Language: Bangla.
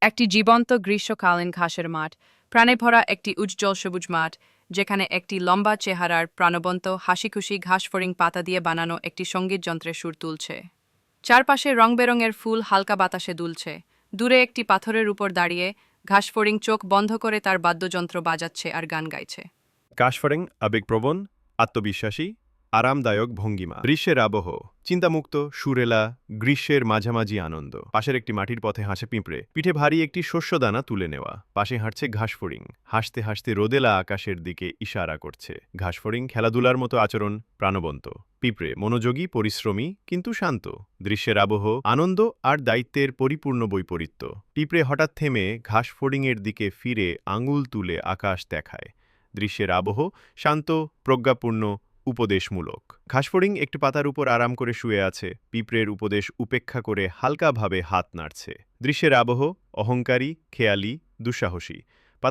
একটি জীবন্ত গ্রীষ্মকালীন ঘাসের মাঠ, প্রাণে ভরা একটি উজ্জ্বল সবুজ মাঠ, যেখানে একটি লম্বা চেহারার প্রাণবন্ত হাসিখুশি ঘাসফড়িং পাতা দিয়ে বানানো একটি সঙ্গীত যন্ত্রের সুর তুলছে। চারপাশে রংবেরঙের ফুল হালকা বাতাসে দুলছে। দূরে একটি পাথরের উপর দাঁড়িয়ে ঘাসফড়িং চোখ বন্ধ করে তার বাদ্যযন্ত্র বাজাচ্ছে আর গান গাইছে। কাশফারেং আবেগপ্রবণ, আত্মবিশ্বাসী, আরামদায়ক ভঙ্গিমা। গ্রীষ্মের আবহ, চিন্তামুক্ত, সুরেলা, গ্রীষ্মের মাঝামাঝি আনন্দ। পাশের একটি মাটির পথে হাসে পিঁপড়ে, পিঠে ভারী একটি শস্যদানা তুলে নেওয়া। পাশে হাঁটছে ঘাসফড়িং, হাসতে হাসতে রোদেলা আকাশের দিকে ইশারা করছে। ঘাসফড়িং খেলাধুলার মতো আচরণ, প্রাণবন্ত। পিঁপড়ে মনোযোগী, পরিশ্রমী, কিন্তু শান্ত। দৃশ্যের আবহ, আনন্দ আর দায়িত্বের পরিপূর্ণ বৈপরীত্য। পিঁপড়ে হঠাৎ থেমে ঘাসফড়িংয়ের দিকে ফিরে আঙুল তুলে আকাশ দেখায়। দৃশ্যের আবহ, শান্ত, প্রজ্ঞাপূর্ণ, উপদেশমূলক। ঘাসফড়িং একটি পাতার উপর আরাম করে শুয়ে আছে, পিঁপড়ের উপদেশ উপেক্ষা করে হালকাভাবে হাত নাড়ছে। দৃশ্যের আবহ, অহংকারী, খেয়ালি, দুঃসাহসী।